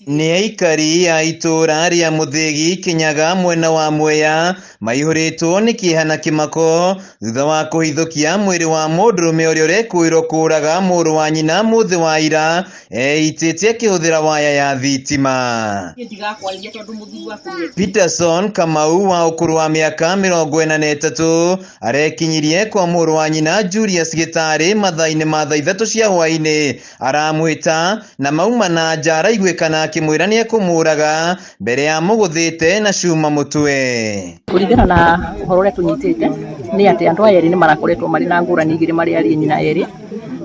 Nĩ aikari a itura ria Muthĩgi Kinyaga mwena wa Mwea maihũrĩtwo nĩ kĩeha na kĩmako thutha wa kũhithũkia mwĩrĩ wa mũndũrũme ũrĩa ũrekũĩrwo kũraga mũrũ wa nyina mũthĩ wa ira eitĩte akĩhũthĩra waya ya thitima. Peterson Kamau wa ũkũrũ wa mĩaka 43 arekinyirie kwa mũrũ wa nyina Julius Gĩtarĩ mathaa-inĩ ma thaa 3 cia hwaĩ-inĩ aramwĩta na mauma na nja araiguĩkana akĩmwĩra nĩ ekũmũraga mbere ya mũgũthĩte na cuma mũtwe. Kũringana na ũhoro ũrĩa tũnyitĩte nĩ atĩ andũ aya erĩ nĩ marakoretwo marĩ na ngũrani igĩrĩ marĩ ariũ nyina erĩ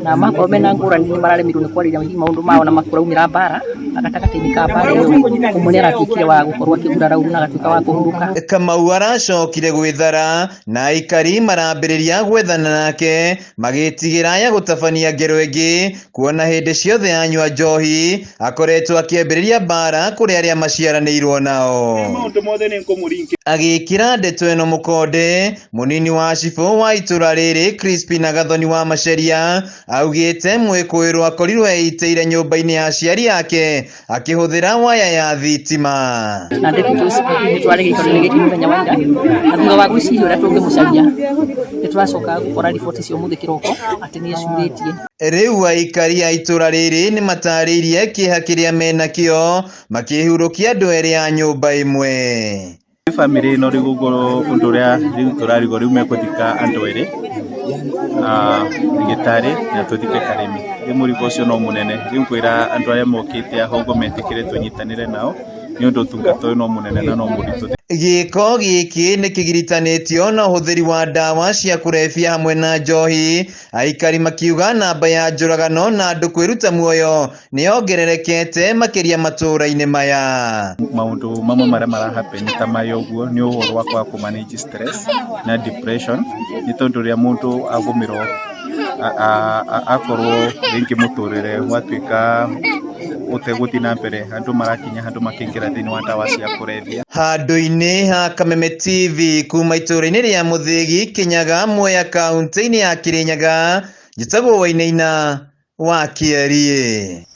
na makorwo mena ngũrani nĩ mararemirwo nĩ kwarĩria maũndũ mao na makũraumĩra mbara gatagatĩ-inĩ ka mbara ĩyo ũmwe nĩ aratuĩkire wa gũkorwo akĩgura rauru na agatuĩka wa kũhurũka. Kamau aracokire gwĩthara na aikari marambĩrĩria gwethana nake magĩtigĩra ya gũtabania ngero ĩngĩ kuona hĩndĩ ciothe anyua njohi akoretwo akĩambĩrĩria mbara kũrĩ arĩa maciaranĩirwo nao. Agĩkĩra ndeto ĩno mũkonde mũnini wa cibũ wa itũra rĩrĩ Crispin Agathoni wa Macharia augĩte mwĩkũĩrwo akorirwo eitĩire nyũmba-inĩ ya aciari yake akĩhũthĩra waya ya thitima. Na ndeto nĩ twarĩ gĩikaro-inĩ gĩkĩ mũthenya wa ira na thutha wa gwĩciria ũrĩa tũngĩmũcaria nĩ tũracoka gũkora riboti cia ũmũthĩ kĩroko atĩ nĩ acurĩtie. Rĩu aikari a itũra rĩrĩ nĩ matarĩirie kĩeha kĩrĩa menakĩo makĩhurũkia andũ erĩ a nyũmba ĩmwe. Family ĩno rĩu ũndũ ũrĩa rĩu tũrarigwo rĩu megũthika andũ erĩ Gĩtarĩ na tũthike Karemi. Rĩu mũrigo ũcio no mũnene rĩu kwĩra andũ arĩa mokĩte aho ũguo metĩkĩre tũnyitanĩre nao nĩ ũndũ ũtungata ũyũ no mũnene na no mũritũ. Gĩko gĩkĩ nĩ kĩgiritanĩtio na ũhũthĩri wa ndawa cia kũrebia hamwe na njohi. Aikari makiuga namba ya njũragano na andũ kwĩruta muoyo nĩ yongererekete makĩria matũra-inĩ maya. Maũndũ mamwe marĩa marahapeni ta mayo ũguo nĩ ũhoro wa kwaga kũmanage stress na depression nĩ tondũ rĩrĩa mũndũ agũmĩrwo akorwo rĩngĩ mũtũrĩre watuĩka ũtegũthiĩ na mbere andũ marakinya handũ makĩingĩra thĩinĩ wa ndawa cia kũrebia. Handũ-inĩ ha Kameme TV kuma itũra-inĩ rĩa Muthĩgi Kinyaga Mwea kaunti-inĩ ya Kirinyaga njĩtagwo Wainaina wa Kĩarie.